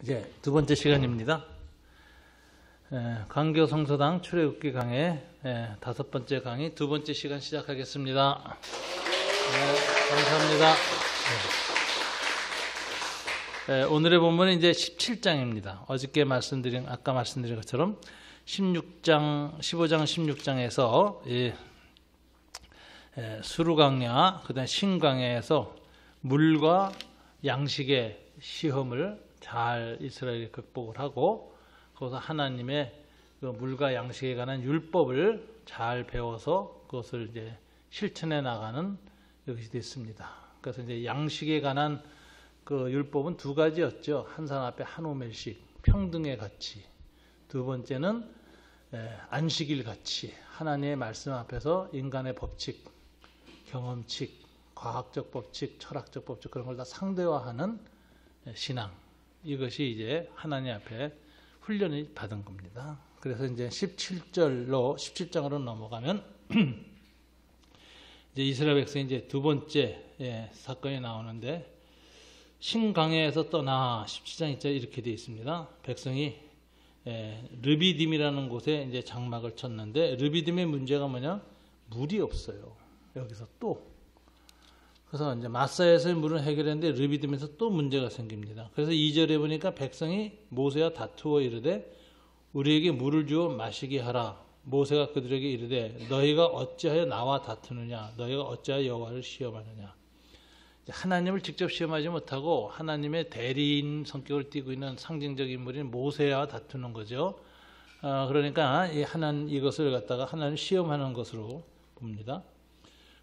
이제 두 번째 시간입니다. 강교성서당 출애굽기 강의 다섯 번째 강의 두 번째 시간 시작하겠습니다. 감사합니다. 오늘의 본문은 이제 17장입니다. 어저께 아까 말씀드린 것처럼 15장, 16장에서 수르강야, 그 다음에 신강야에서 물과 양식의 시험을 잘 이스라엘이 극복을 하고, 거기서 하나님의 그 물과 양식에 관한 율법을 잘 배워서 그것을 이제 실천해 나가는 것이 됐습니다. 그래서 이제 양식에 관한 그 율법은 두 가지였죠. 한 사람 앞에 한 오멜씩, 평등의 가치. 두 번째는 안식일 가치, 하나님의 말씀 앞에서 인간의 법칙, 경험칙, 과학적 법칙, 철학적 법칙, 그런 걸 다 상대화하는 신앙. 이것이 이제 하나님 앞에 훈련을 받은 겁니다. 그래서 이제 17장으로 넘어가면 이제 이스라엘 백성이 이제 두 번째 사건이 나오는데, 신강야에서 떠나 17장 2절 이렇게 되어 있습니다. 백성이 르비딤이라는 곳에 이제 장막을 쳤는데, 르비딤의 문제가 뭐냐? 물이 없어요. 여기서 또. 그래서 이제 마사에서의 물은 해결했는데 르비딤에서 또 문제가 생깁니다. 그래서 2절에 보니까 백성이 모세와 다투어 이르되 우리에게 물을 주어 마시게 하라. 모세가 그들에게 이르되 너희가 어찌하여 나와 다투느냐? 너희가 어찌하여 여호와를 시험하느냐? 하나님을 직접 시험하지 못하고 하나님의 대리인 성격을 띠고 있는 상징적 인물인 모세와 다투는 거죠. 그러니까 이것을 갖다가 하나님 시험하는 것으로 봅니다.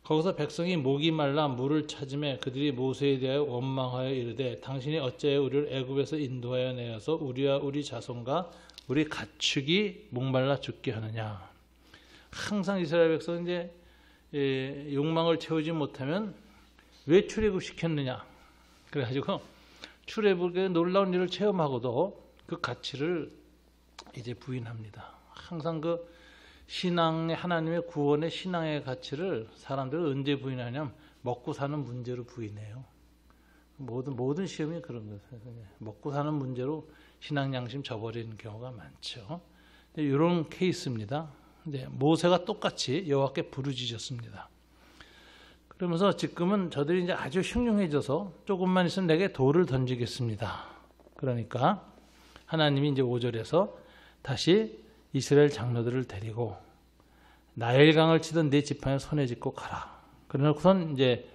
거기서 백성이 목이 말라 물을 찾으매 그들이 모세에 대하여 원망하여 이르되 당신이 어찌하여 우리를 애굽에서 인도하여 내어서 우리와 우리 자손과 우리 가축이 목말라 죽게 하느냐. 항상 이스라엘 백성은 이제 욕망을 채우지 못하면 왜 출애굽 시켰느냐. 그래가지고 출애굽의 놀라운 일을 체험하고도 그 가치를 이제 부인합니다. 항상 그 신앙의, 하나님의 구원의 신앙의 가치를 사람들은 언제 부인하냐면 먹고 사는 문제로 부인해요. 모든 시험이 그런 거예요. 먹고 사는 문제로 신앙 양심 저버리는 경우가 많죠. 이런 케이스입니다. 이제 모세가 똑같이 여호와께 부르짖었습니다. 그러면서 지금은 저들이 이제 아주 흉흉해져서 조금만 있으면 내게 돌을 던지겠습니다. 그러니까 하나님이 이제 5절에서 다시 이스라엘 장로들을 데리고 나일강을 치던 네 지팡이를 손에 짚고 가라. 그러고선 이제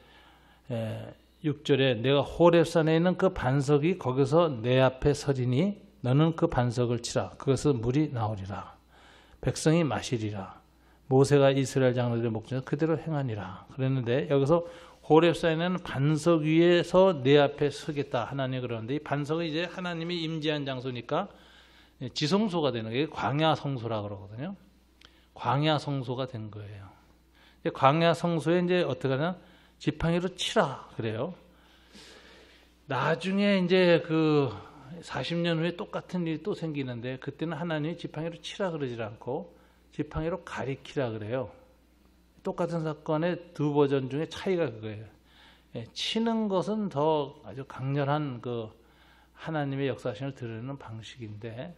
6절에 내가 호렙산에 있는 그 반석이 거기서 내 앞에 서리니 너는 그 반석을 치라. 그것은 물이 나오리라. 백성이 마시리라. 모세가 이스라엘 장로들의 목전에서 그대로 행하니라. 그랬는데 여기서 호렙산에는 반석 위에서 내 앞에 서겠다. 하나님이 그러는데 이 반석은 이제 하나님이 임재한 장소니까 지성소가 되는 게 광야 성소라 그러거든요. 광야 성소가 된 거예요. 광야 성소에 이제 어떻게 하냐? 지팡이로 치라 그래요. 나중에 이제 그 40년 후에 똑같은 일이 또 생기는데 그때는 하나님이 지팡이로 치라 그러지 않고 지팡이로 가리키라 그래요. 똑같은 사건의 두 버전 중에 차이가 그거예요. 치는 것은 더 아주 강렬한 그 하나님의 역사심을 드러내는 방식인데,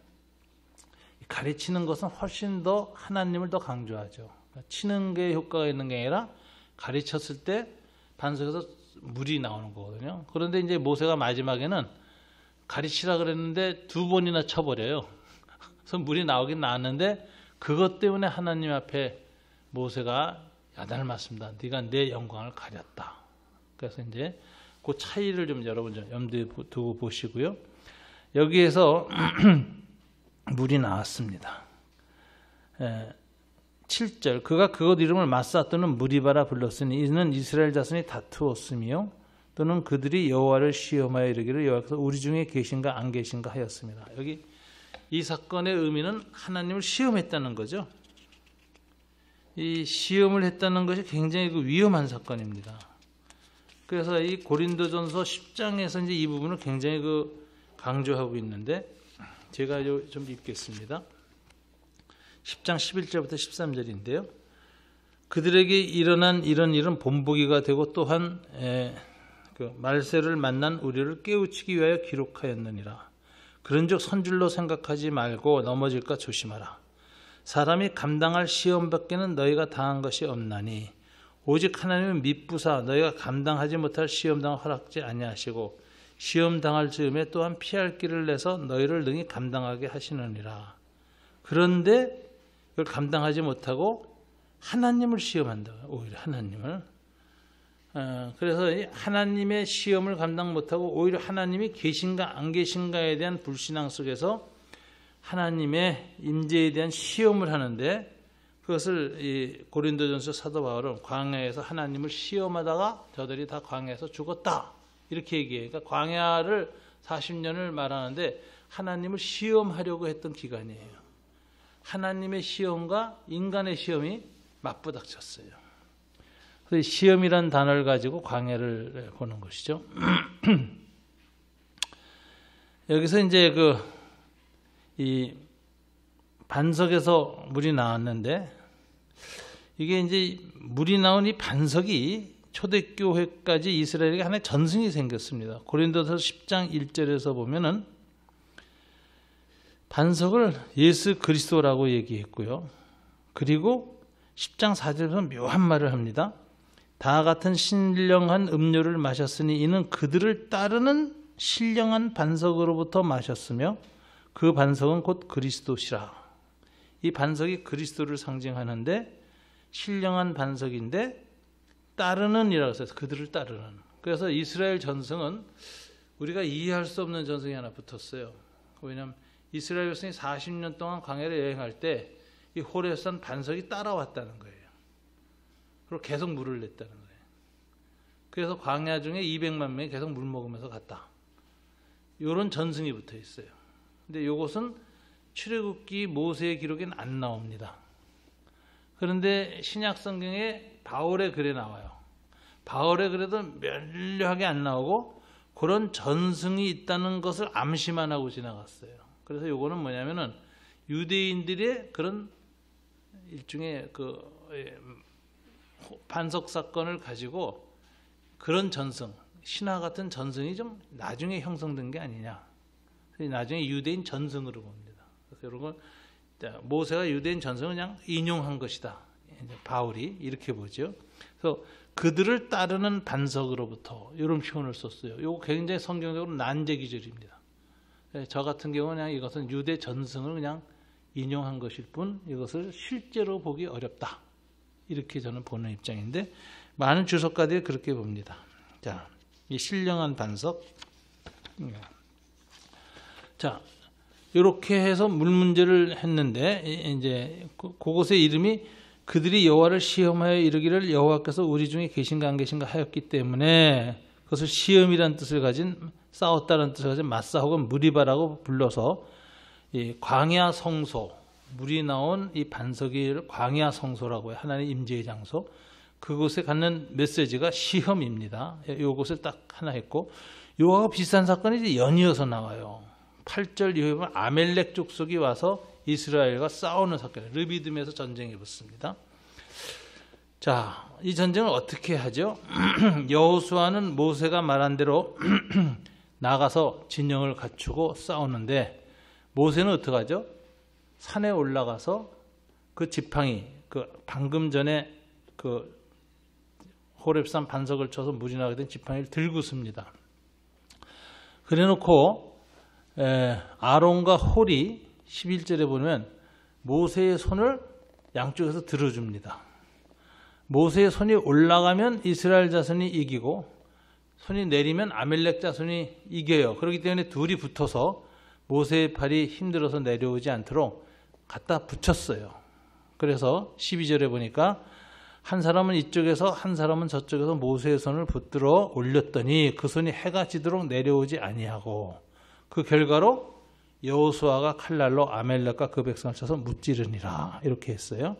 가르치는 것은 훨씬 더 하나님을 더 강조하죠. 치는 게 효과가 있는 게 아니라 가르쳤을 때 반석에서 물이 나오는 거거든요. 그런데 이제 모세가 마지막에는 가르치라 그랬는데 두 번이나 쳐버려요. 그래서 물이 나오긴 나왔는데 그것 때문에 하나님 앞에 모세가 야단을 맞습니다. 네가 내 영광을 가렸다. 그래서 이제 그 차이를 좀 여러분 염두에 두고 보시고요. 여기에서 물이 나왔습니다. 7절 그가 그것 이름을 마사 또는 무리바라 불렀으니 이는 이스라엘 자손이 다투었으며 또는 그들이 여호와를 시험하여 이르기를 여호와께서 우리 중에 계신가 안 계신가 하였습니다. 여기 이 사건의 의미는 하나님을 시험했다는 거죠. 이 시험을 했다는 것이 굉장히 위험한 사건입니다. 그래서 이 고린도전서 10장에서 이제 이 부분을 굉장히 강조하고 있는데 제가 좀 읽겠습니다. 10장 11절부터 13절인데요. 그들에게 일어난 이런 일은 본보기가 되고 또한 그 말세를 만난 우리를 깨우치기 위하여 기록하였느니라. 그런즉 선줄로 생각하지 말고 넘어질까 조심하라. 사람이 감당할 시험 밖에는 너희가 당한 것이 없나니 오직 하나님은 미쁘사 너희가 감당하지 못할 시험당을 허락지 아니하시고 시험당할 즈음에 또한 피할 길을 내서 너희를 능히 감당하게 하시느니라. 그런데 그걸 감당하지 못하고 하나님을 시험한다. 오히려 하나님을. 그래서 하나님의 시험을 감당 못하고 오히려 하나님이 계신가 안 계신가에 대한 불신앙 속에서 하나님의 임재에 대한 시험을 하는데, 그것을 이 고린도전서 사도 바울은 광야에서 하나님을 시험하다가 저들이 다 광야에서 죽었다 이렇게 얘기해요. 그러니까 광야를 40년을 말하는데 하나님을 시험하려고 했던 기간이에요. 하나님의 시험과 인간의 시험이 맞부닥쳤어요. 그래서 시험이란 단어를 가지고 광야를 보는 것이죠. 여기서 이제 이 반석에서 물이 나왔는데, 이게 이제 물이 나온 이 반석이 초대교회까지 이스라엘에게 하나의 전승이 생겼습니다. 고린도서 10장 1절에서 보면은 반석을 예수 그리스도라고 얘기했고요. 그리고 10장 4절에서 묘한 말을 합니다. 다 같은 신령한 음료를 마셨으니 이는 그들을 따르는 신령한 반석으로부터 마셨으며 그 반석은 곧 그리스도시라. 이 반석이 그리스도를 상징하는데 신령한 반석인데 따르는 이라고 해서 그들을 따르는. 그래서 이스라엘 전승은 우리가 이해할 수 없는 전승이 하나 붙었어요. 왜냐하면 이스라엘 백성이 40년 동안 광야를 여행할 때 이 호렙산 반석이 따라왔다는 거예요. 그리고 계속 물을 냈다는 거예요. 그래서 광야 중에 200만 명이 계속 물 먹으면서 갔다. 이런 전승이 붙어 있어요. 근데 이것은 출애굽기 모세의 기록에는 안 나옵니다. 그런데 신약 성경에 바울의 글에 나와요. 바울의 글에도 면류하게 안 나오고 그런 전승이 있다는 것을 암시만 하고 지나갔어요. 그래서 이거는 뭐냐면은 유대인들의 그런 일종의 반석 사건을 가지고 그런 전승, 신화 같은 전승이 좀 나중에 형성된 게 아니냐. 나중에 유대인 전승으로 봅니다. 그래서 여러분, 모세가 유대인 전승을 그냥 인용한 것이다. 바울이 이렇게 보죠. 그래서 그들을 따르는 반석으로부터 이런 표현을 썼어요. 이거 굉장히 성경적으로 난제 기절입니다. 저 같은 경우는 그냥 이것은 유대 전승을 그냥 인용한 것일 뿐 이것을 실제로 보기 어렵다. 이렇게 저는 보는 입장인데 많은 주석가들이 그렇게 봅니다. 자, 이 신령한 반석. 자, 이렇게 해서 물 문제를 했는데 이제 그곳의 이름이 그들이 여호와를 시험하여 이르기를 여호와께서 우리 중에 계신가 안 계신가 하였기 때문에 그것을 시험이라는 뜻을 가진 싸웠다는 뜻을 가진 마사 혹은 무리바라고 불러서 이 광야 성소, 물이 나온 이 반석을 광야 성소라고 해요. 하나님의 임재의 장소. 그곳에 갖는 메시지가 시험입니다. 이것을 딱 하나 했고, 요하고 비슷한 사건이 이제 연이어서 나와요. 8절 이후에 보면 아멜렉 족속이 와서 이스라엘과 싸우는 사건이에요. 르비딤에서 전쟁이 붙습니다. 자, 이 전쟁을 어떻게 하죠? 여호수아는 모세가 말한 대로 나가서 진영을 갖추고 싸우는데 모세는 어떻게 하죠? 산에 올라가서 그 지팡이, 방금 전에 호렙산 반석을 쳐서 물이 나게 된 지팡이를 들고 씁니다. 그래 놓고 아론과 홀이 11절에 보면 모세의 손을 양쪽에서 들어줍니다. 모세의 손이 올라가면 이스라엘 자손이 이기고 손이 내리면 아멜렉 자손이 이겨요. 그렇기 때문에 둘이 붙어서 모세의 팔이 힘들어서 내려오지 않도록 갖다 붙였어요. 그래서 12절에 보니까 한 사람은 이쪽에서 한 사람은 저쪽에서 모세의 손을 붙들어 올렸더니 그 손이 해가 지도록 내려오지 아니하고 그 결과로 여호수아가 칼날로 아멜렉과 그 백성을 쳐서 무찌르니라 이렇게 했어요.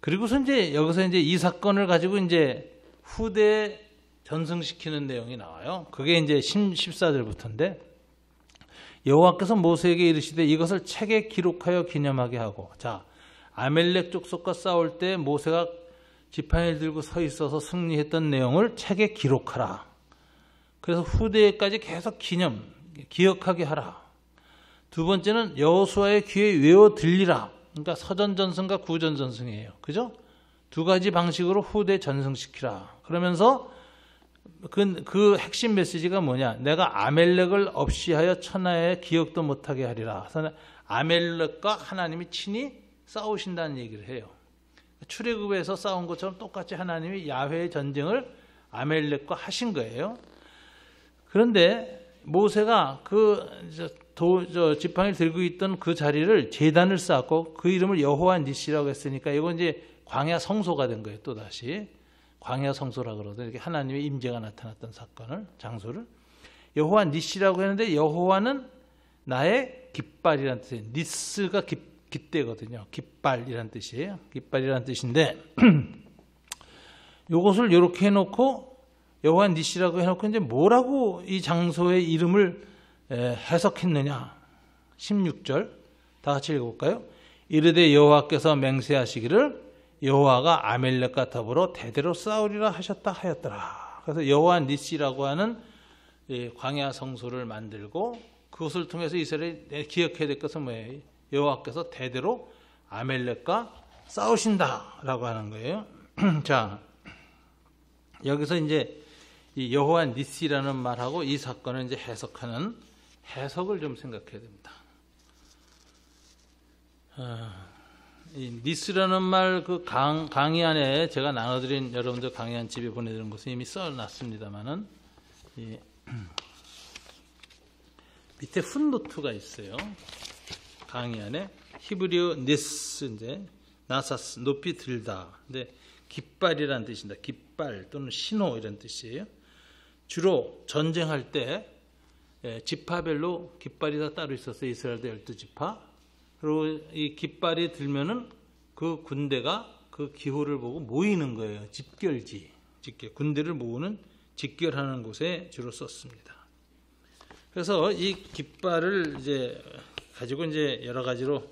그리고서 이제 여기서 이제 이 사건을 가지고 이제 후대에 전승시키는 내용이 나와요. 그게 이제 14절부터인데 여호와께서 모세에게 이르시되 이것을 책에 기록하여 기념하게 하고, 자, 아멜렉 족속과 싸울 때 모세가 지팡이를 들고 서 있어서 승리했던 내용을 책에 기록하라. 그래서 후대에까지 계속 기억하게 하라. 두 번째는 여호수아의 귀에 외워 들리라. 그러니까 서전 전승과 구전 전승이에요. 그죠? 두 가지 방식으로 후대 전승시키라. 그러면서 그 핵심 메시지가 뭐냐? 내가 아멜렉을 없이하여 천하에 기억도 못하게 하리라. 그래서 아멜렉과 하나님이 친히 싸우신다는 얘기를 해요. 출애굽에서 싸운 것처럼 똑같이 하나님이 야훼의 전쟁을 아멜렉과 하신 거예요. 그런데 모세가 지팡이를 들고 있던 그 자리를 제단을 쌓고 그 이름을 여호와 니시라고 했으니까 이건 이제 광야 성소가 된 거예요. 또 다시 광야 성소라 그러거든요. 이렇게 하나님의 임재가 나타났던 사건을 장소를 여호와 니시라고 했는데 여호와는 나의 깃발이라는 뜻이에요. 니스가 깃대거든요. 깃발이라는 뜻이에요. 깃발이라는 뜻인데 이것을 이렇게 해놓고 여호와 니시라고 해놓고 이제 뭐라고 이 장소의 이름을 해석했느냐? 16절 다 같이 읽어볼까요? 이르되 여호와께서 맹세하시기를 여호와가 아멜렉과 더불어 대대로 싸우리라 하셨다 하였더라. 그래서 여호와 니시라고 하는 광야 성소를 만들고 그것을 통해서 이스라엘이 기억해야 될 것은 뭐예요? 여호와께서 대대로 아멜렉과 싸우신다라고 하는 거예요. 자, 여기서 이제 이 여호와 니시라는 말하고 이 사건을 이제 해석하는 해석을 좀 생각해야 됩니다. 이 니스라는 말 그 강의 안에 제가 나눠드린 여러분들 강의한 집에 보내드린 것은 이미 써놨습니다만은 밑에 풋노트가 있어요. 강의 안에 히브리어 니스인데 나사스 높이 들다. 근데 깃발이라는 뜻입니다. 깃발 또는 신호 이런 뜻이에요. 주로 전쟁할 때 지파별로 깃발이 다 따로 있었어요. 이스라엘도 12지파. 그리고 이 깃발이 들면은 그 군대가 그 기호를 보고 모이는 거예요. 집결. 군대를 모으는 집결하는 곳에 주로 썼습니다. 그래서 이 깃발을 이제 가지고 이제 여러 가지로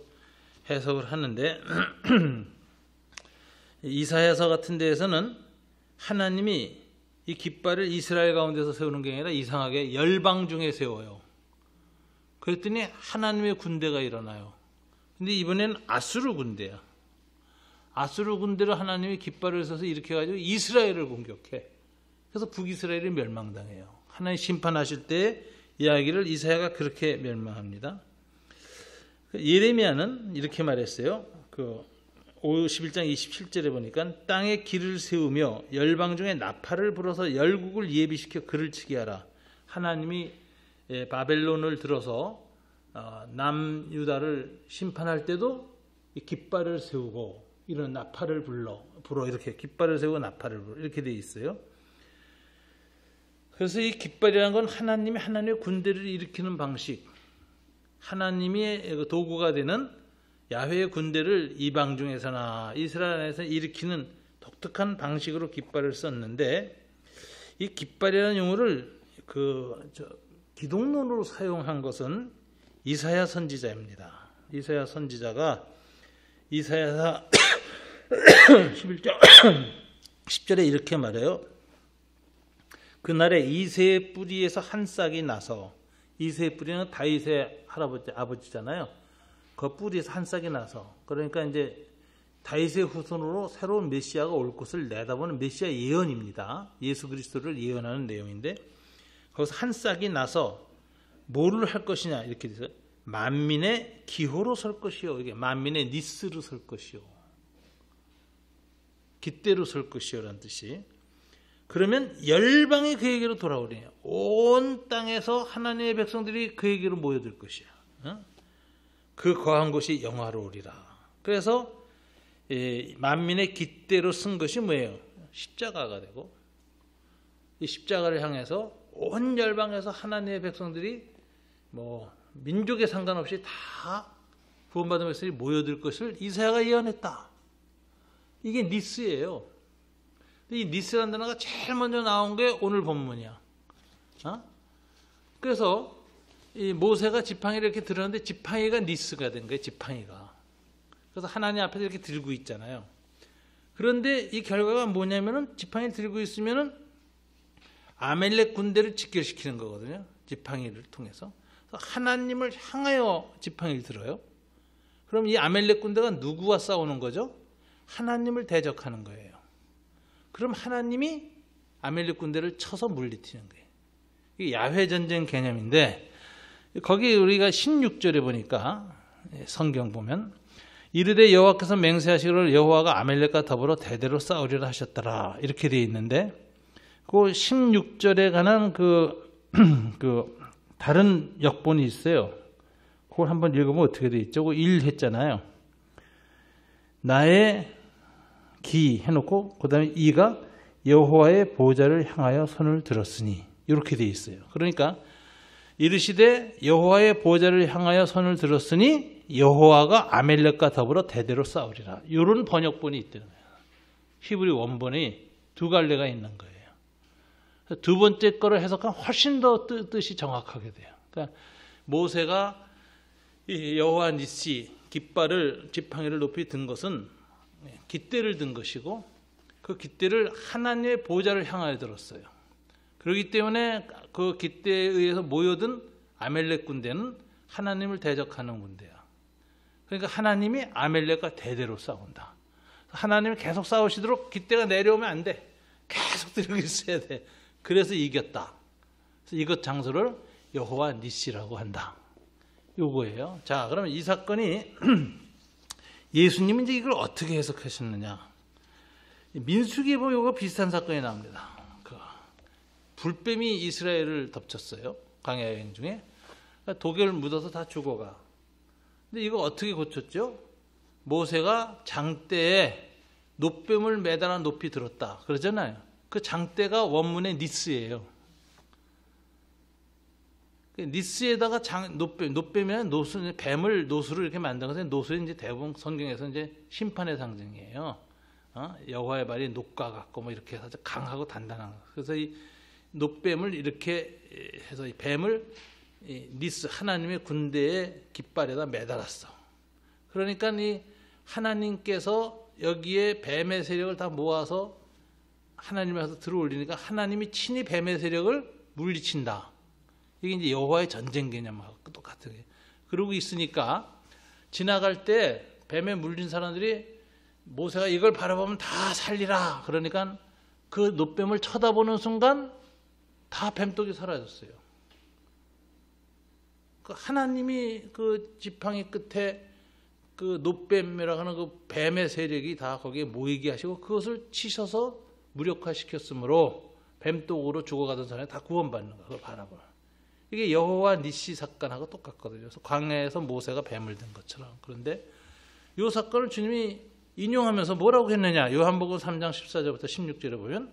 해석을 하는데 이사야서 같은 데에서는 하나님이 이 깃발을 이스라엘 가운데서 세우는 게 아니라 이상하게 열방 중에 세워요. 그랬더니 하나님의 군대가 일어나요. 근데 이번에는 아수르 군대야. 아수르 군대를 하나님이 깃발을 써서 이렇게 해가지고 이스라엘을 공격해. 그래서 북이스라엘이 멸망당해요. 하나님 심판하실 때 이야기를 이사야가 그렇게 멸망합니다. 예레미야는 이렇게 말했어요. 그 51장 27절에 보니까 땅에 길을 세우며 열방 중에 나팔을 불어서 열국을 예비시켜 그를 치게 하라. 하나님이 바벨론을 들어서 남유다를 심판할 때도 이 깃발을 세우고 이런 나팔을 불어 이렇게 깃발을 세우고 나팔을 불어 이렇게 돼 있어요. 그래서 이 깃발이라는 건 하나님의 군대를 일으키는 방식, 하나님의 도구가 되는 야훼의 군대를 이방 중에서나 이스라엘 안에서 일으키는 독특한 방식으로 깃발을 썼는데 이 깃발이라는 용어를 기독론으로 사용한 것은 이사야 선지자입니다. 이사야 선지자가 이사야서 11장 10절에 이렇게 말해요. 그날에 이새의 뿌리에서 한 싹이 나서, 이새의 뿌리는 다윗의 아버지잖아요. 그 뿌리에서 한 싹이 나서, 그러니까 이제 다윗의 후손으로 새로운 메시아가 올 것을 내다보는 메시아 예언입니다. 예수 그리스도를 예언하는 내용인데 거기서 한 싹이 나서 뭐를 할 것이냐 이렇게 돼서 만민의 기호로 설 것이요. 이게 만민의 니스로 설 것이요. 깃대로 설 것이요 라는 뜻이. 그러면 열방이 그에게로 돌아오리요. 온 땅에서 하나님의 백성들이 그에게로 모여들 것이야. 그 거한 곳이 영화로우리라. 그래서 만민의 깃대로 쓴 것이 뭐예요? 십자가가 되고 이 십자가를 향해서 온 열방에서 하나님의 백성들이 민족에 상관없이 다 구원받은 백성이 모여들 것을 이사야가 예언했다. 이게 니스예요. 이 니스라는 단어가 제일 먼저 나온 게 오늘 본문이야. 그래서 이 모세가 지팡이를 이렇게 들었는데 지팡이가 니스가 된 거예요. 지팡이가. 그래서 하나님 앞에서 이렇게 들고 있잖아요. 그런데 이 결과가 뭐냐면은 지팡이를 들고 있으면은 아멜렉 군대를 직결시키는 거거든요. 지팡이를 통해서. 하나님을 향하여 지팡이를 들어요. 그럼 이 아멜렉 군대가 누구와 싸우는 거죠? 하나님을 대적하는 거예요. 그럼 하나님이 아멜렉 군대를 쳐서 물리치는 거예요. 이게 야훼 전쟁 개념인데, 거기 우리가 16절에 보니까 성경 보면 이르되 여호와께서 맹세하시기를 여호와가 아멜렉과 더불어 대대로 싸우리라 하셨더라, 이렇게 되어 있는데, 그 16절에 관한 그 다른 역본이 있어요. 그걸 한번 읽으면 어떻게 되어 있죠? 그 1 했잖아요. 나의 기 해놓고 그 다음에 2가 여호와의 보좌를 향하여 손을 들었으니, 이렇게 되어 있어요. 그러니까 이르시되 여호와의 보좌를 향하여 손을 들었으니 여호와가 아멜렉과 더불어 대대로 싸우리라, 이런 번역본이 있다는 거예요. 히브리 원본이 두 갈래가 있는 거예요. 두 번째 거를 해석하면 훨씬 더 뜻이 정확하게 돼요. 그러니까 모세가 여호와 니시 깃발을, 지팡이를 높이 든 것은 깃대를 든 것이고, 그 깃대를 하나님의 보좌를 향하여 들었어요. 그렇기 때문에 그 깃대에 의해서 모여든 아멜렉 군대는 하나님을 대적하는 군대야. 그러니까 하나님이 아멜렉과 대대로 싸운다. 하나님이 계속 싸우시도록 깃대가 내려오면 안 돼. 계속 들고 있어야 돼. 그래서 이겼다. 그래서 이것 장소를 여호와 니시라고 한다. 요거예요. 자, 그러면 이 사건이 예수님이 이제 이걸 어떻게 해석하셨느냐? 민수기에 보면 요거 비슷한 사건이 나옵니다. 그 불뱀이 이스라엘을 덮쳤어요. 광야 여행 중에. 독을 묻어서 다 죽어가. 근데 이거 어떻게 고쳤죠? 모세가 장대에 놋뱀을 매달아 높이 들었다 그러잖아요. 그 장대가 원문의 니스예요. 니스에다가 놋뱀이면 노수, 뱀을 노수로 이렇게 만든 것은, 노수는 이제 대부분 성경에서 이제 심판의 상징이에요. 여호와의 발이 놋과 같고 뭐 이렇게 해서 강하고 단단한 거. 그래서 이 놋뱀을 이렇게 해서 이 뱀을 니스, 하나님의 군대의 깃발에다 매달았어. 그러니까 이 하나님께서 여기에 뱀의 세력을 다 모아서 하나님에서 들어올리니까 하나님이 친히 뱀의 세력을 물리친다. 이게 이제 여호와의 전쟁 개념하고 똑같은 게. 그러고 있으니까 지나갈 때 뱀에 물린 사람들이 모세가 이걸 바라보면 다 살리라. 그러니까 그 놋뱀을 쳐다보는 순간 다 뱀독이 사라졌어요. 그 하나님이 그 지팡이 끝에 그 놋뱀이라고 하는 그 뱀의 세력이 다 거기에 모이게 하시고 그것을 치셔서 무력화시켰으므로 뱀독으로 죽어가던 사람이 다 구원받는 거야. 그걸 바라봐. 이게 여호와 니시 사건하고 똑같거든요. 그래서 광야에서 모세가 뱀을 든 것처럼. 그런데 이 사건을 주님이 인용하면서 뭐라고 했느냐? 요한복음 3장 14절부터 16절에 보면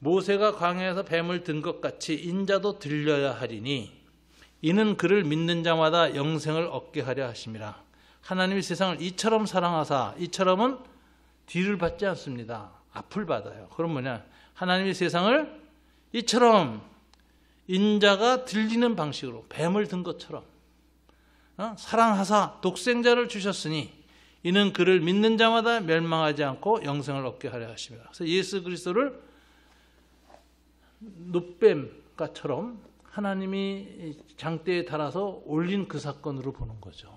모세가 광야에서 뱀을 든 것 같이 인자도 들려야 하리니 이는 그를 믿는 자마다 영생을 얻게 하려 하심이라. 하나님이 세상을 이처럼 사랑하사, 이처럼은 뒤를 받지 않습니다. 앞을 받아요. 그럼 뭐냐? 하나님이 세상을 이처럼 인자가 들리는 방식으로 뱀을 든 것처럼 사랑하사 독생자를 주셨으니 이는 그를 믿는 자마다 멸망하지 않고 영생을 얻게 하려 하심이라. 그래서 예수 그리스도를 놋뱀과처럼 하나님이 장대에 달아서 올린 그 사건으로 보는 거죠.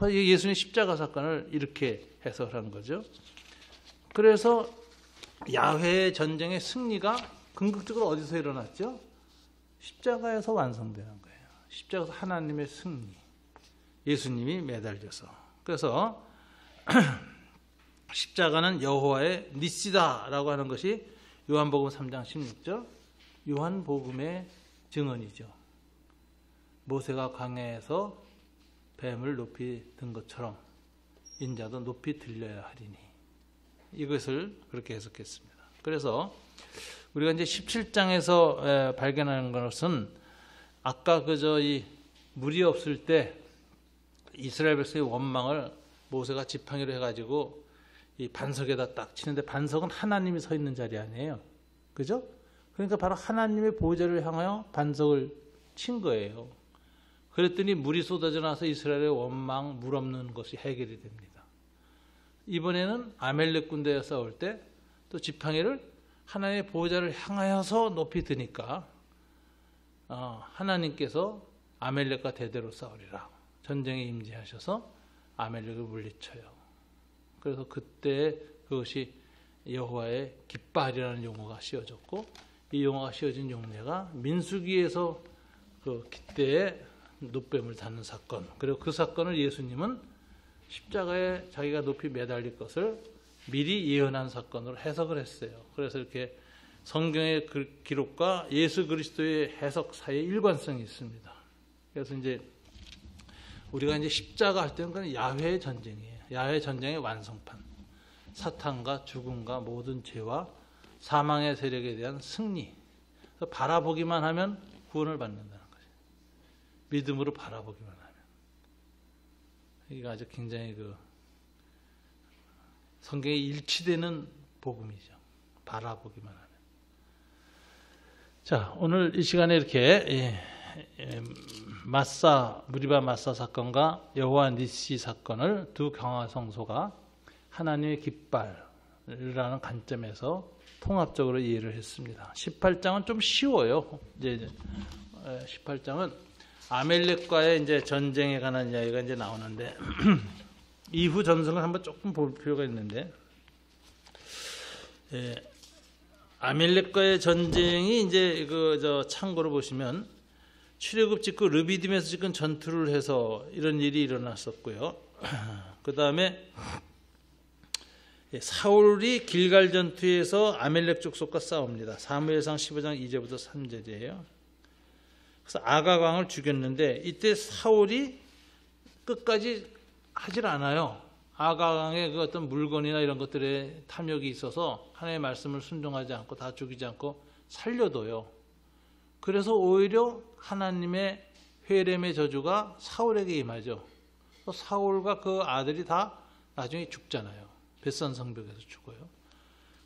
예수님의 십자가 사건을 이렇게 해석하는 거죠. 그래서 야훼 전쟁의 승리가 궁극적으로 어디서 일어났죠? 십자가에서 완성되는 거예요. 십자가에서 하나님의 승리. 예수님이 매달려서. 그래서 십자가는 여호와의 니시다라고 하는 것이 요한복음 3장 16절 요한복음의 증언이죠. 모세가 광야에서 뱀을 높이 든 것처럼 인자도 높이 들려야 하리니, 이것을 그렇게 해석했습니다. 그래서 우리가 이제 17장에서 발견하는 것은 아까 그저 이 물이 없을 때 이스라엘 백성의 원망을 모세가 지팡이로 해가지고 이 반석에다 딱 치는데, 반석은 하나님이 서 있는 자리 아니에요. 그죠? 그러니까 바로 하나님의 보좌를 향하여 반석을 친 거예요. 그랬더니 물이 쏟아져 나서 이스라엘의 원망, 물 없는 것이 해결이 됩니다. 이번에는 아멜렉 군대와 싸울 때 또 지팡이를 하나님의 보좌를 향하여서 높이 드니까 하나님께서 아멜렉과 대대로 싸우리라. 전쟁에 임재하셔서 아멜렉을 물리쳐요. 그래서 그때 그것이 여호와의 깃발이라는 용어가 씌워졌고, 이 용어가 씌워진 용례가 민수기에서 그 그때의 노뱀을 닿는 사건, 그리고 그 사건을 예수님은 십자가에 자기가 높이 매달릴 것을 미리 예언한 사건으로 해석을 했어요. 그래서 이렇게 성경의 그 기록과 예수 그리스도의 해석 사이에 일관성이 있습니다. 그래서 이제 우리가 이제 십자가 할 때는 그건 야훼의 전쟁이에요. 야훼 전쟁의 완성판. 사탄과 죽음과 모든 죄와 사망의 세력에 대한 승리. 바라보기만 하면 구원을 받는다는 거죠. 믿음으로 바라보기만 하면. 이게 아주 굉장히 그 성경에 일치되는 복음이죠. 바라보기만 하면. 자, 오늘 이 시간에 이렇게 무리바 마사 사건과 여호와 니시 사건을 두 경화성소가 하나님의 깃발이라는 관점에서 통합적으로 이해를 했습니다. 18장은 좀 쉬워요. 이제 18장은 아멜렉과의 이제 전쟁에 관한 이야기가 이제 나오는데 이후 전승을 한번 조금 볼 필요가 있는데, 아멜렉과의 전쟁이 이제 참고로 보시면 출애굽 직후 르비딤에서 지금 전투를 해서 이런 일이 일어났었고요. 그 다음에 사울이 길갈 전투에서 아멜렉 족속과 싸웁니다. 사무엘상 15장 2절부터 3절이에요. 그래서 아각 왕을 죽였는데 이때 사울이 끝까지 하질 않아요. 아각 왕의 그 어떤 물건이나 이런 것들에 탐욕이 있어서 하나님의 말씀을 순종하지 않고 다 죽이지 않고 살려둬요. 그래서 오히려 하나님의 회렘의 저주가 사울에게 임하죠. 사울과 그 아들이 다 나중에 죽잖아요. 벳산 성벽에서 죽어요.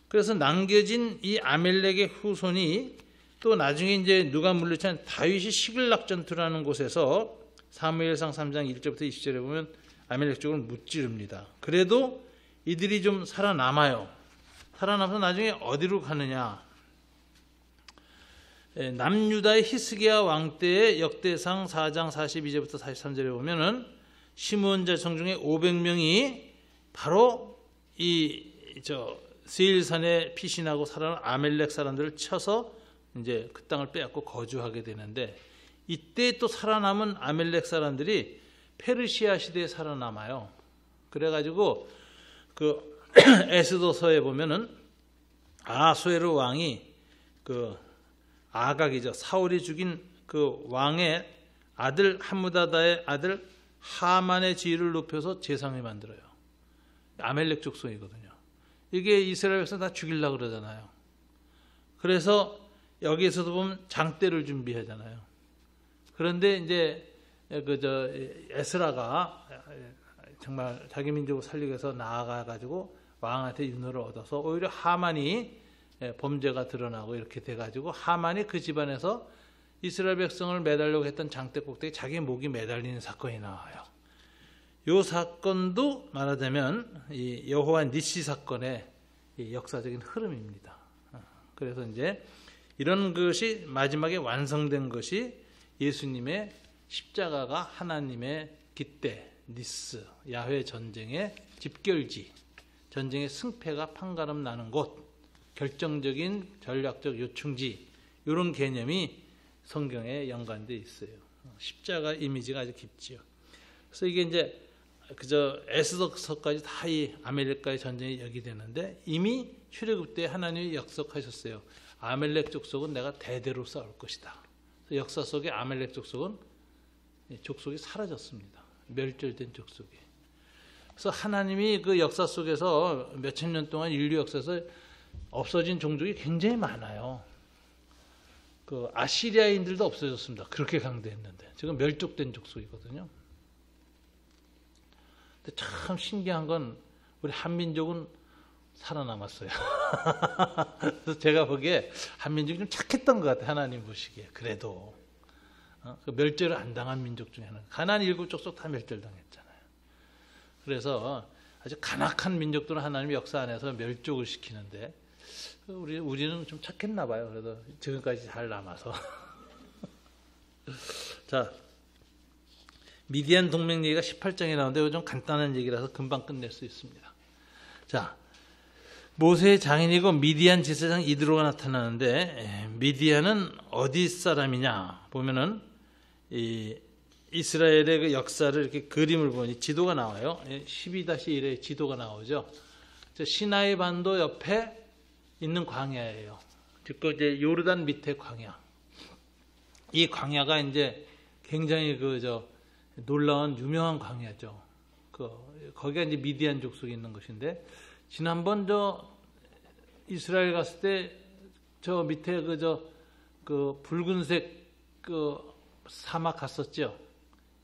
그래서 남겨진 이 아멜렉의 후손이 또 나중에 이제 누가 물리친 다윗이 시글락 전투라는 곳에서 사무엘상 3장 1절부터 20절에 보면 아멜렉 쪽을 무찌릅니다. 그래도 이들이 좀 살아남아요. 살아남아서 나중에 어디로 가느냐. 남유다의 히스기야 왕 때의 역대상 4장 42절부터 43절에 보면은 시므온 자손 중에 500명이 바로 세일산에 피신하고 살아난 아멜렉 사람들을 쳐서 이제 그 땅을 빼앗고 거주하게 되는데, 이때 또 살아남은 아멜렉 사람들이 페르시아 시대에 살아남아요. 그래가지고 그 에스더서에 보면은 아수에르 왕이 그 아각이죠. 사울이 죽인 그 왕의 아들 함무다다의 아들 하만의 지위를 높여서 제상을 만들어요. 아멜렉 족속이거든요. 이게 이스라엘 백성 다 죽이려고 그러잖아요. 그래서 여기에서도 보면 장대를 준비하잖아요. 그런데 이제 에스라가 정말 자기 민족을 살리기 위해서 나아가가지고 왕한테 윤호를 얻어서 오히려 하만이 범죄가 드러나고 이렇게 돼가지고 하만이 그 집안에서 이스라엘 백성을 매달려고 했던 장대 꼭대기 자기 목이 매달리는 사건이 나와요. 이 사건도 말하자면 이 여호와 니시 사건의 역사적인 흐름입니다. 그래서 이제 이런 것이 마지막에 완성된 것이 예수님의 십자가가 하나님의 깃대, 니스, 야훼 전쟁의 집결지, 전쟁의 승패가 판가름 나는 곳, 결정적인 전략적 요충지, 이런 개념이 성경에 연관되어 있어요. 십자가 이미지가 아주 깊지요. 그래서 이게 이제 그저 에스더서까지 다 이 아멜렉과의 전쟁이 여기되는데 이미 출애굽 때 하나님이 약속하셨어요. 아멜렉 족속은 내가 대대로 싸울 것이다. 역사 속에 아멜렉 족속은 족속이 사라졌습니다. 멸절된 족속이. 그래서 하나님이 그 역사 속에서 몇천 년 동안 인류 역사에서 없어진 종족이 굉장히 많아요. 그 아시리아인들도 없어졌습니다. 그렇게 강대했는데 지금 멸족된 족속이거든요. 근데 참 신기한 건 우리 한민족은 살아남았어요. 그래서 제가 보기에 한민족이 좀 착했던 것 같아요. 하나님 보시기에. 그래도 그 멸절을 안 당한 민족 중에 하나. 가나안 7족속 다 멸절당했잖아요. 그래서 아주 간악한 민족들은 하나님의 역사 안에서 멸족을 시키는데 우리는 좀 착했나 봐요. 그래도 지금까지 잘 남아서. 자, 미디안 동맹 얘기가 18장에 나오는데 이거 좀 간단한 얘기라서 금방 끝낼 수 있습니다. 자, 모세의 장인이고 미디안 제사장 이드로가 나타나는데, 미디안은 어디 사람이냐 보면은 이 이스라엘의 그 역사를 이렇게 그림을 보니 지도가 나와요. 12-1에 지도가 나오죠. 시나이 반도 옆에 있는 광야예요. 즉 이제 요르단 밑에 광야. 이 광야가 이제 굉장히 놀라운 유명한 광야죠. 거기가 이제 미디안 족속이 있는 것인데, 지난번 이스라엘 갔을 때 저 밑에 그 붉은색 사막 갔었죠.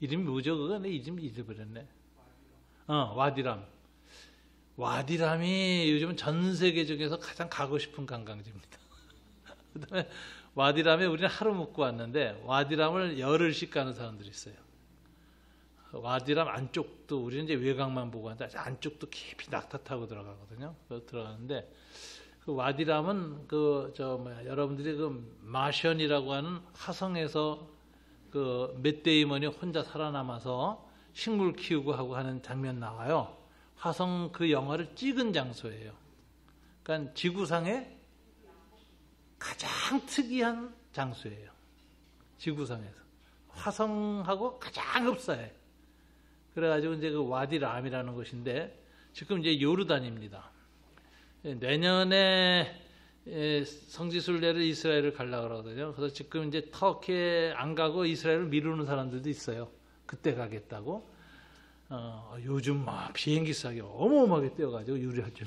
이름이 뭐죠? 그거 내 이름 잊어버렸네. 와디람. 와디람이 요즘 전 세계적에서 가장 가고 싶은 관광지입니다. 그다음에 와디람에 우리는 하루 묵고 왔는데, 와디람을 열흘씩 가는 사람들이 있어요. 와디람 안쪽도 우리는 이제 외곽만 보고 왔는데 안쪽도 깊이 낙타 타고 들어가거든요. 들어가는데 그 와디람은 여러분들이 그 마션이라고 하는 화성에서 그 맷 데이먼이 혼자 살아남아서 식물 키우고 하고 하는 장면 나와요. 화성 그 영화를 찍은 장소예요. 그러니까 지구상에 가장 특이한 장소예요. 지구상에서 화성하고 가장 흡사해. 그래가지고 이제 그 와디람이라는 곳인데, 지금 이제 요르단입니다. 내년에 성지순례를 이스라엘을 가려고 그러거든요. 그래서 지금 이제 터키에 안 가고 이스라엘을 미루는 사람들도 있어요. 그때 가겠다고. 요즘 막 비행기 싸게 어마어마하게 뛰어가지고 유리하죠.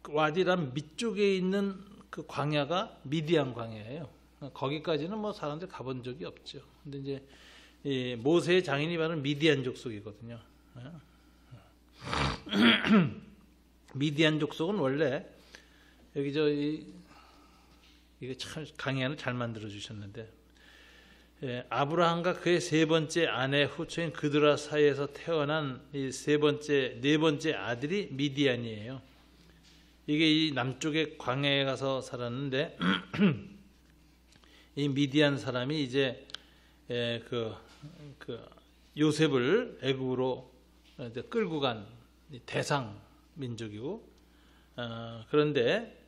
와디람 밑쪽에 있는 그 광야가 미디안 광야예요. 거기까지는 뭐 사람들 가본 적이 없죠. 근데 이제 이 모세의 장인이 바로 미디안 족속이거든요. 미디안 족속은 원래 여기 이게 참 강의안을 잘 만들어 주셨는데, 아브라함과 그의 세 번째 아내 후처인 그드라 사이에서 태어난 이 네 번째 아들이 미디안이에요. 이게 이 남쪽의 광야에 가서 살았는데 이 미디안 사람이 이제 요셉을 애굽으로 이제 끌고 간 대상 민족이고, 그런데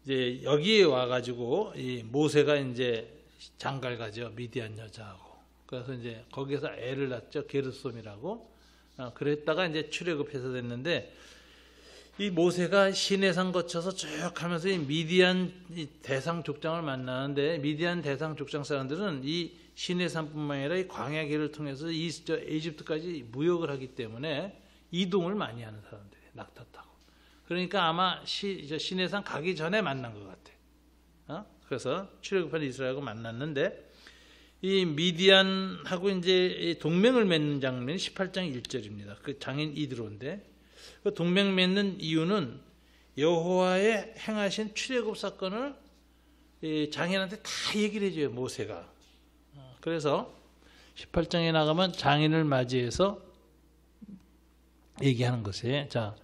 이제 여기에 와가지고 이 모세가 이제 장가를 가죠. 미디안 여자하고. 그래서 이제 거기서 애를 낳죠. 게르솜이라고. 그랬다가 이제 출애굽해서 됐는데, 이 모세가 시내산 거쳐서 쭉 하면서 이 미디안 대상 족장을 만나는데, 미디안 대상 족장 사람들은 이 시내산뿐만 아니라 이 광야길을 통해서 이집트까지 무역을 하기 때문에 이동을 많이 하는 사람들이 낙타 타고. 그러니까 아마 시내산 가기 전에 만난 것 같아. 그래서 출애굽한 이스라엘하고 만났는데, 이 미디안하고 이제 동맹을 맺는 장면이 18장 1절입니다. 그 장인 이드로인데, 그 동맹 맺는 이유는 여호와의 행하신 출애굽 사건을 장인한테 다 얘기를 해줘요, 모세가. 그래서 18장에 나가면 장인을 맞이해서 얘기하는 것이에요. 자,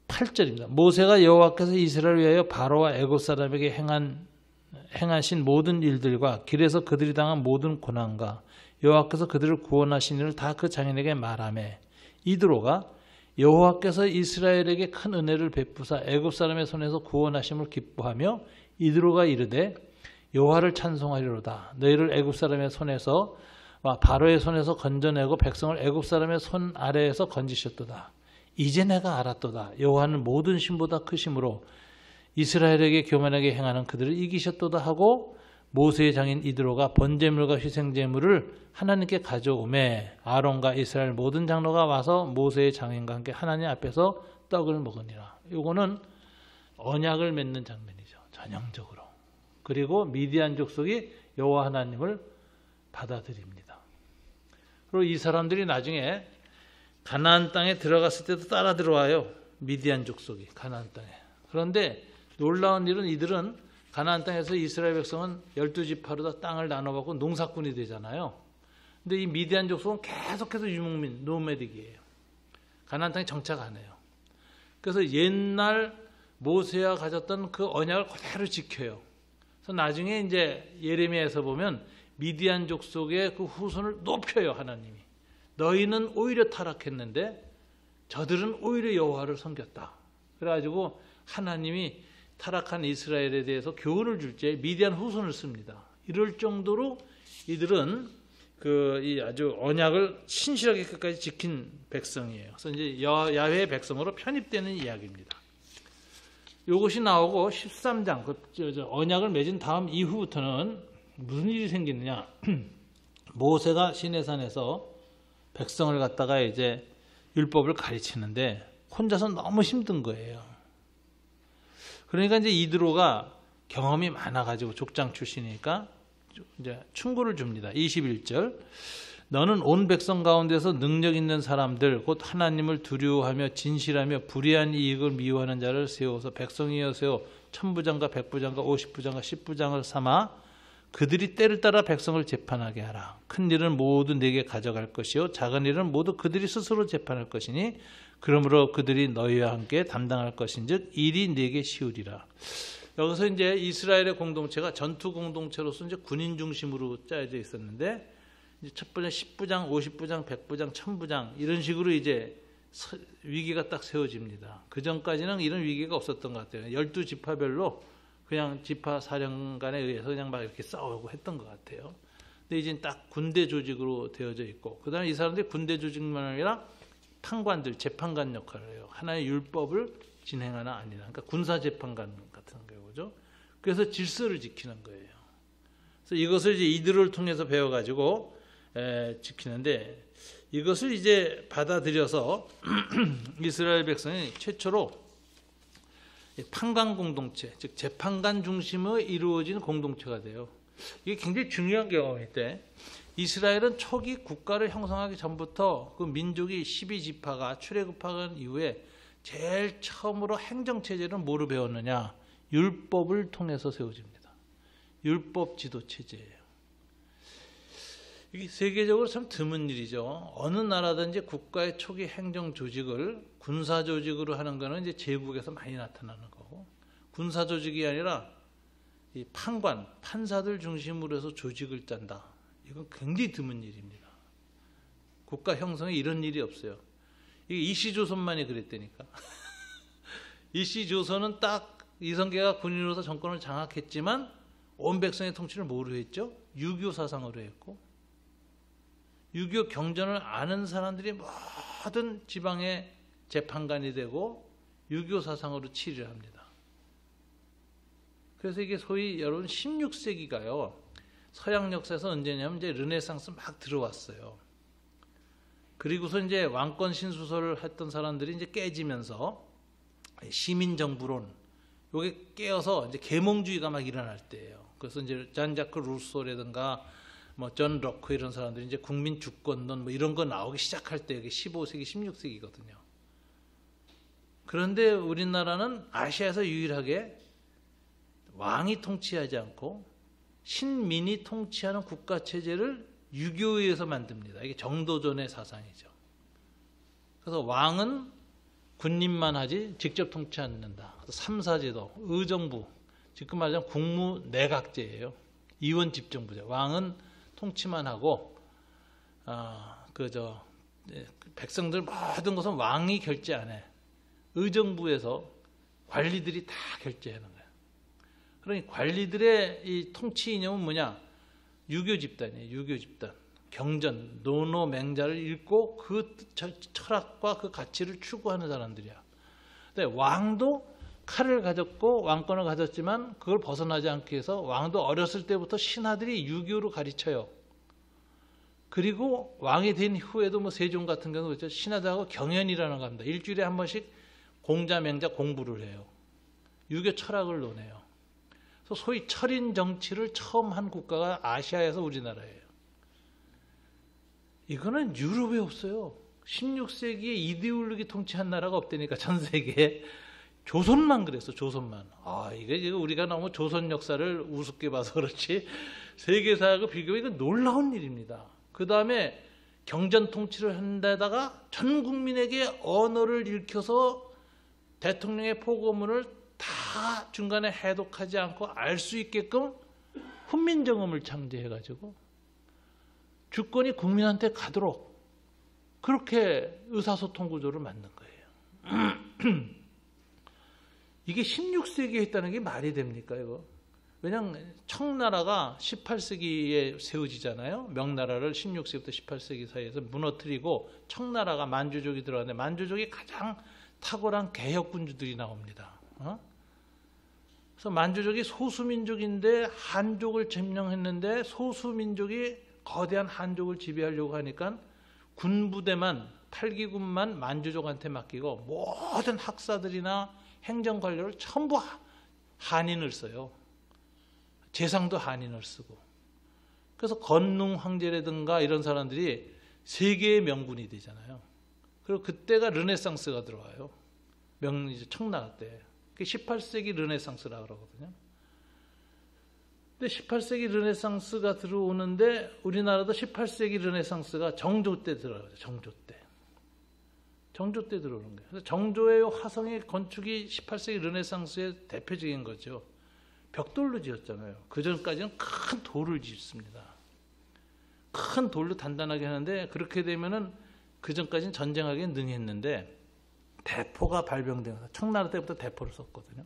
8절입니다. 모세가 여호와께서 이스라엘을 위하여 바로와 애굽 사람에게 행하신 모든 일들과 길에서 그들이 당한 모든 고난과 여호와께서 그들을 구원하신 일을 다 그 장인에게 말하매, 이드로가 여호와께서 이스라엘에게 큰 은혜를 베푸사 애굽 사람의 손에서 구원하심을 기뻐하며 이드로가 이르되, 여호와를 찬송하리로다. 너희를 애굽 사람의 손에서 바로의 손에서 건져내고 백성을 애굽 사람의 손 아래에서 건지셨도다. 이제 내가 알았도다. 여호와는 모든 신보다 크심으로 이스라엘에게 교만하게 행하는 그들을 이기셨도다 하고, 모세의 장인 이드로가 번제물과 희생제물을 하나님께 가져오매 아론과 이스라엘 모든 장로가 와서 모세의 장인과 함께 하나님 앞에서 떡을 먹으니라. 이거는 언약을 맺는 장면이죠. 전형적으로. 그리고 미디안 족속이 여호와 하나님을 받아들입니다. 그리고 이 사람들이 나중에 가나안 땅에 들어갔을 때도 따라 들어와요. 미디안 족속이 가나안 땅에. 그런데 놀라운 일은 이들은 가나안 땅에서 이스라엘 백성은 12지파로 다 땅을 나눠받고 농사꾼이 되잖아요. 근데 이 미디안 족속은 계속해서 유목민, 노매딕이에요. 가나안 땅에 정착 안 해요. 그래서 옛날 모세와 가졌던 그 언약을 그대로 지켜요. 그래서 나중에 이제 예레미야에서 보면 미디안 족속의 그 후손을 높여요, 하나님이. 너희는 오히려 타락했는데 저들은 오히려 여호와를 섬겼다. 그래가지고 하나님이 타락한 이스라엘에 대해서 교훈을 줄 때 미디안 후손을 씁니다. 이럴 정도로 이들은 이 아주 언약을 신실하게 끝까지 지킨 백성이에요. 그래서 이제 야훼의 백성으로 편입되는 이야기입니다. 이것이 나오고 13장 언약을 맺은 다음 이후부터는 무슨 일이 생기느냐? 모세가 시내산에서 백성을 갖다가 이제 율법을 가르치는데 혼자서 너무 힘든 거예요. 그러니까 이제 이드로가 경험이 많아가지고 족장 출신이니까 이제 충고를 줍니다. 21절. 너는 온 백성 가운데서 능력 있는 사람들 곧 하나님을 두려워하며 진실하며 불의한 이익을 미워하는 자를 세워서 백성이여 세워 천부장과 백부장과 50부장과 10부장을 삼아 그들이 때를 따라 백성을 재판하게 하라. 큰 일은 모두 내게 가져갈 것이요 작은 일은 모두 그들이 스스로 재판할 것이니 그러므로 그들이 너희와 함께 담당할 것인즉 일이 내게 쉬우리라. 여기서 이제 이스라엘의 공동체가 전투 공동체로서 이제 군인 중심으로 짜여져 있었는데 이제 첫 번째 10부장, 50부장, 100부장, 1000부장 이런 식으로 이제 위기가 딱 세워집니다. 그 전까지는 이런 위기가 없었던 것 같아요. 12지파별로 그냥 지파 사령관에 의해서 그냥 막 이렇게 싸우고 했던 것 같아요. 근데 이제 딱 군대 조직으로 되어져 있고, 그 다음에 이 사람들이 군대 조직만 아니라 판관들, 재판관 역할을 해요. 하나의 율법을 진행하나 아니나. 그러니까 군사재판관 같은 거죠. 그래서 질서를 지키는 거예요. 그래서 이것을 이제 이들을 통해서 배워가지고 지키는데, 이것을 이제 받아들여서 이스라엘 백성이 최초로 판관 공동체, 즉 재판관 중심으로 이루어진 공동체가 돼요. 이게 굉장히 중요한 경험인데, 이스라엘은 초기 국가를 형성하기 전부터 그 민족이 12지파가 출애굽한 이후에 제일 처음으로 행정체제를 뭐로 배웠느냐? 율법을 통해서 세워집니다. 율법 지도체제예요. 이게 세계적으로 참 드문 일이죠. 어느 나라든지 국가의 초기 행정 조직을 군사 조직으로 하는 거는 이제 제국에서 많이 나타나는 거고, 군사 조직이 아니라 이 판관, 판사들 중심으로 해서 조직을 짠다. 이건 굉장히 드문 일입니다. 국가 형성에 이런 일이 없어요. 이게 이시조선만이 그랬다니까. 이시조선은 딱 이성계가 군인으로서 정권을 장악했지만 온 백성의 통치를 뭐로 했죠? 유교 사상으로 했고, 유교 경전을 아는 사람들이 모든 지방의 재판관이 되고 유교 사상으로 치리를 합니다. 그래서 이게 소위 여러분 16세기가요. 서양 역사에서 언제냐면 이제 르네상스 막 들어왔어요. 그리고서 이제 왕권 신수설을 했던 사람들이 이제 깨지면서 시민 정부론 요게 깨어서 이제 계몽주의가 막 일어날 때예요. 그래서 이제 잔자크 루소라든가 뭐 존 럭크 이런 사람들이 이제 국민 주권론 뭐 이런 거 나오기 시작할 때 이게 15세기, 16세기거든요. 그런데 우리나라는 아시아에서 유일하게 왕이 통치하지 않고 신민이 통치하는 국가 체제를 유교에서 만듭니다. 이게 정도전의 사상이죠. 그래서 왕은 군림만 하지 직접 통치 않는다. 삼사제도, 의정부, 지금 말하자면 국무내각제예요. 이원집정부죠. 왕은 통치만 하고 백성들 모든 것은 왕이 결제 안 해. 의정부에서 관리들이 다 결제하는 거예요. 그러니 관리들의 이 통치 이념은 뭐냐? 유교 집단이에요. 유교 집단. 경전, 노노, 맹자를 읽고 그 철학과 그 가치를 추구하는 사람들이야. 근데 왕도 칼을 가졌고 왕권을 가졌지만 그걸 벗어나지 않기 위해서 왕도 어렸을 때부터 신하들이 유교로 가르쳐요. 그리고 왕이 된 후에도 뭐 세종 같은 경우는 그렇죠. 신하들하고 경연이라는 거 합니다. 일주일에 한 번씩 공자, 맹자 공부를 해요. 유교 철학을 논해요. 그래서 소위 철인 정치를 처음 한 국가가 아시아에서 우리나라예요. 이거는 유럽에 없어요. 16세기에 이데올로기 통치한 나라가 없다니까 전 세계에. 조선만 그랬어. 조선만. 이게 우리가 너무 조선 역사를 우습게 봐서 그렇지 세계사하고 비교하면 이건 놀라운 일입니다. 그 다음에 경전 통치를 한 데다가 전 국민에게 언어를 읽혀서 대통령의 포고문을 다 중간에 해독하지 않고 알 수 있게끔 훈민정음을 창제해가지고 주권이 국민한테 가도록 그렇게 의사소통 구조를 만든 거예요. 이게 16세기에 했다는 게 말이 됩니까, 이거? 왜냐하면 청나라가 18세기에 세워지잖아요. 명나라를 16세기부터 18세기 사이에서 무너뜨리고 청나라가 만주족이 들어갔는데 만주족이 가장 탁월한 개혁군주들이 나옵니다. 그래서 만주족이 소수민족인데 한족을 점령했는데 소수민족이 거대한 한족을 지배하려고 하니까 군부대만 8기군만 만주족한테 맡기고 모든 학사들이나 행정관료를 전부 한인을 써요. 재상도 한인을 쓰고. 그래서 건능 황제라든가 이런 사람들이 세계의 명군이 되잖아요. 그리고 그때가 르네상스가 들어와요. 이제 청나라 때. 그게 18세기 르네상스라고 그러거든요. 근데 18세기 르네상스가 들어오는데 우리나라도 18세기 르네상스가 정조 때 들어와요. 정조 때. 정조 때 들어오는 거예요. 그래서 정조의 화성의 건축이 18세기 르네상스의 대표적인 거죠. 벽돌로 지었잖아요. 그 전까지는 큰 돌을 짓습니다. 큰 돌로 단단하게 하는데 그렇게 되면은 그 전까지는 전쟁하기에 능했는데 대포가 발병되면서 청나라 때부터 대포를 썼거든요.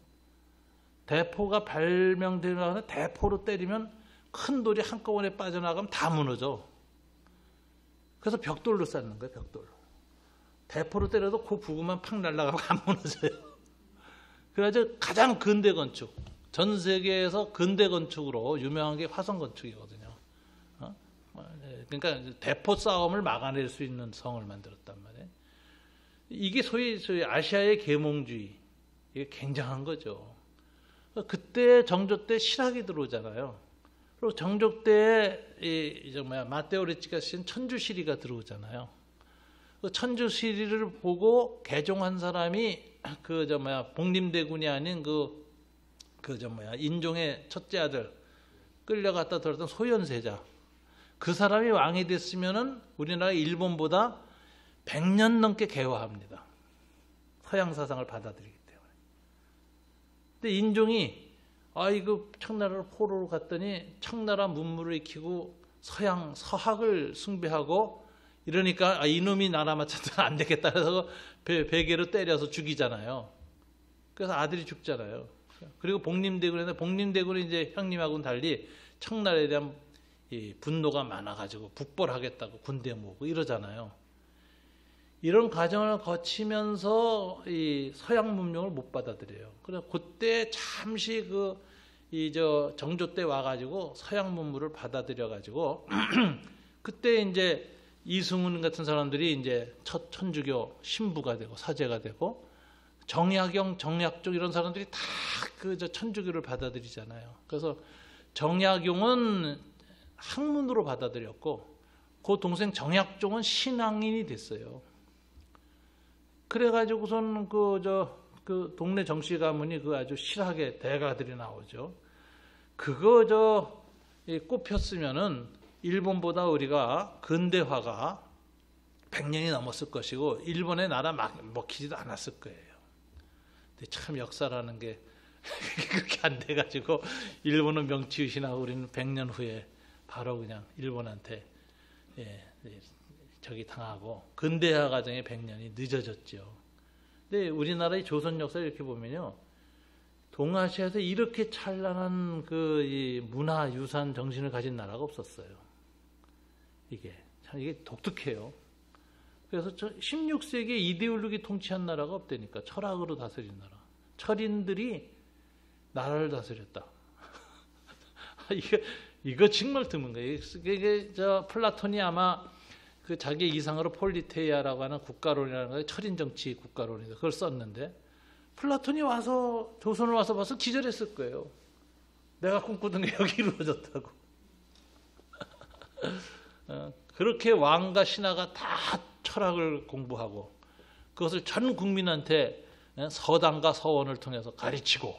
대포가 발명되면 대포로 때리면 큰 돌이 한꺼번에 빠져나가면 다 무너져. 그래서 벽돌로 쌓는 거예요. 벽돌로. 대포로 때려도 그 부분만 팍 날아가고 안 무너져요. 그래서 가장 근대 건축, 전 세계에서 근대 건축으로 유명한 게 화성 건축이거든요. 그러니까 대포 싸움을 막아낼 수 있는 성을 만들었단 말이에요. 이게 소위 아시아의 계몽주의, 이게 굉장한 거죠. 그때 정조 때 실학이 들어오잖아요. 그리고 정조 때 마테오 레치가 쓴 천주시리가 들어오잖아요. 그 천주시리를 보고 개종한 사람이 복림대군이 아닌 인종의 첫째 아들 끌려갔다 들었던 소현세자. 그 사람이 왕이 됐으면은 우리나라 일본보다 100년 넘게 개화합니다. 서양 사상을 받아들이기 때문에. 근데 인종이 이거 청나라로 포로로 갔더니 청나라 문물을 익히고 서학을 숭배하고 이러니까 이놈이 나라 맞춰서 안 되겠다 해서 베개로 때려서 죽이잖아요. 그래서 아들이 죽잖아요. 그리고 복림대군은 이제 형님하고는 달리 청나라에 대한 이 분노가 많아가지고 북벌하겠다고 군대 모으고 이러잖아요. 이런 과정을 거치면서 이 서양 문명을 못 받아들여요. 그래서 그때 잠시 정조 때 와가지고 서양 문물을 받아들여가지고 그때 이제 이승훈 같은 사람들이 이제 첫 천주교 신부가 되고 사제가 되고 정약용, 정약종 이런 사람들이 다 천주교를 받아들이잖아요. 그래서 정약용은 학문으로 받아들였고 그 동생 정약종은 신앙인이 됐어요. 그래가지고선 그 동네 정씨 가문이 아주 실하게 대가들이 나오죠. 그거 꼽혔으면은 일본보다 우리가 근대화가 100년이 넘었을 것이고 일본의 나라 먹히지도 않았을 거예요. 근데 참 역사라는 게 그렇게 안 돼가지고 일본은 명치유신하고 우리는 100년 후에 바로 그냥 일본한테 당하고 근대화 과정에 100년이 늦어졌죠. 근데 우리나라의 조선 역사 이렇게 보면요, 동아시아에서 이렇게 찬란한 이 문화 유산 정신을 가진 나라가 없었어요. 이게 독특해요. 그래서 16세기에 이데올로기 통치한 나라가 없다니까. 철학으로 다스린 나라. 철인들이 나라를 다스렸다. 이거 정말 드문 거예요. 이게 플라톤이 아마 자기 이상으로 폴리테이아라고 하는 국가론이라는 거, 철인 정치 국가론이다. 그걸 썼는데 플라톤이 와서 조선을 와서 봐서 기절했을 거예요. 내가 꿈꾸던 게 여기 이루어졌다고. 그렇게 왕과 신하가 다 철학을 공부하고 그것을 전 국민한테 서당과 서원을 통해서 가르치고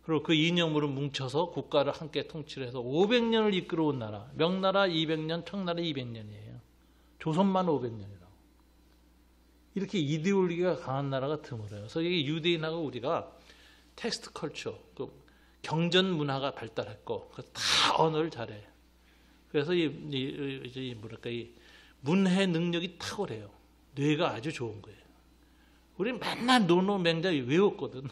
그리고 그 이념으로 뭉쳐서 국가를 함께 통치를 해서 500년을 이끌어온 나라. 명나라 200년, 청나라 200년이에요. 조선만 500년이라고. 이렇게 이데올로기가 강한 나라가 드물어요. 그래서 이게 유대인하고 우리가 텍스트 컬처, 그 경전 문화가 발달했고 다 언어를 잘해. 그래서 뭐랄까 이 문해 능력이 탁월해요. 뇌가 아주 좋은 거예요. 우리 맨날 노노맹자 외웠거든.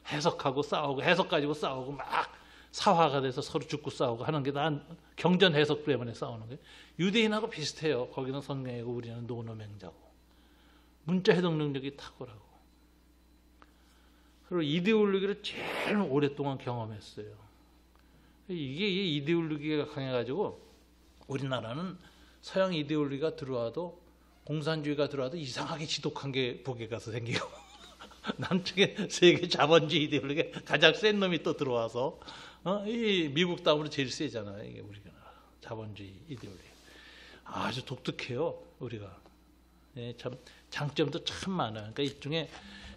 해석하고 싸우고 해석 가지고 싸우고 막 사화가 돼서 서로 죽고 싸우고 하는 게 난 경전 해석 때문에 싸우는 거예요. 유대인하고 비슷해요. 거기는 성경이고 우리는 노노맹자고. 문자 해석 능력이 탁월하고. 그리고 이데올로기를 제일 오랫동안 경험했어요. 이게 이데올로기가 강해가지고 우리나라는 서양 이데올로기가 들어와도 공산주의가 들어와도 이상하게 지독한 게 북에 가서 생기고 남쪽에 세계 자본주의 이데올로기가 가장 센 놈이 또 들어와서 이 미국 다음으로 제일 세잖아요. 이게 우리나라 자본주의 이데올로기 아주 독특해요. 우리가 참 장점도 참 많아요. 그러니까 일종의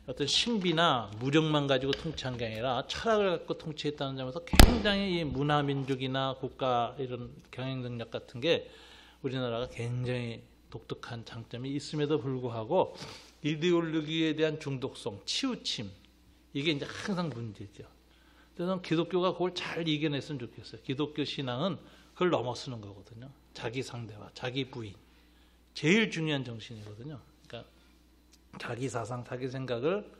어떤 신비나 무력만 가지고 통치한 게 아니라 철학을 갖고 통치했다는 점에서 굉장히 이 문화 민족이나 국가 이런 경영 능력 같은 게 우리나라가 굉장히 독특한 장점이 있음에도 불구하고 이데올로기에 대한 중독성, 치우침 이게 이제 항상 문제죠. 그래서 기독교가 그걸 잘 이겨냈으면 좋겠어요. 기독교 신앙은 그걸 넘어서는 거거든요. 자기 상대화, 자기 부인 제일 중요한 정신이거든요. 그러니까 자기 사상, 자기 생각을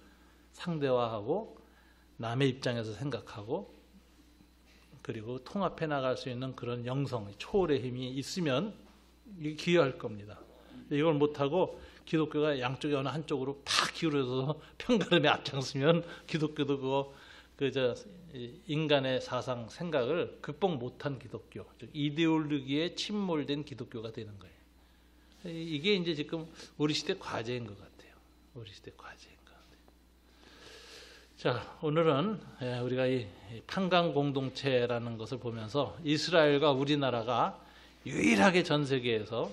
상대화하고 남의 입장에서 생각하고 그리고 통합해 나갈 수 있는 그런 영성, 초월의 힘이 있으면 이게 기여할 겁니다. 이걸 못하고 기독교가 양쪽에 어느 한쪽으로 팍 기울어서 편가름에 앞장서면 기독교도 인간의 사상, 생각을 극복 못한 기독교, 즉 이데올로기에 침몰된 기독교가 되는 거예요. 이게 이제 지금 우리 시대 과제인 것 같아요. 우리 시대 과제인 것 같아요. 자, 오늘은 우리가 이 판강 공동체라는 것을 보면서 이스라엘과 우리나라가 유일하게 전 세계에서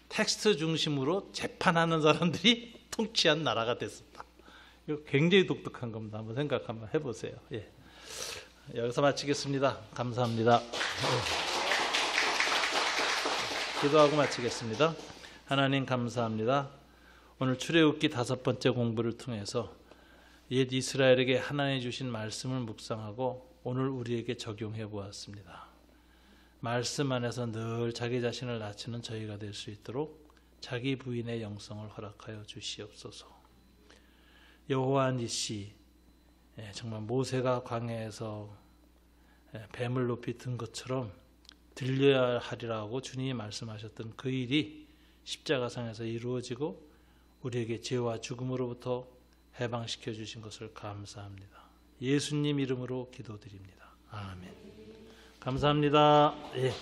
텍스트 중심으로 재판하는 사람들이 통치한 나라가 됐습니다. 이거 굉장히 독특한 겁니다. 한번 생각 한번 해보세요. 예. 여기서 마치겠습니다. 감사합니다. 기도하고 마치겠습니다. 하나님 감사합니다. 오늘 출애굽기 5번째 공부를 통해서 옛 이스라엘에게 하나님 주신 말씀을 묵상하고 오늘 우리에게 적용해 보았습니다. 말씀 안에서 늘 자기 자신을 낮추는 저희가 될 수 있도록 자기 부인의 영성을 허락하여 주시옵소서. 여호와 니시, 정말 모세가 광야에서 뱀을 높이 든 것처럼 들려야 하리라고 주님이 말씀하셨던 그 일이 십자가상에서 이루어지고 우리에게 죄와 죽음으로부터 해방시켜 주신 것을 감사합니다. 예수님 이름으로 기도드립니다. 아멘. 감사합니다. 예.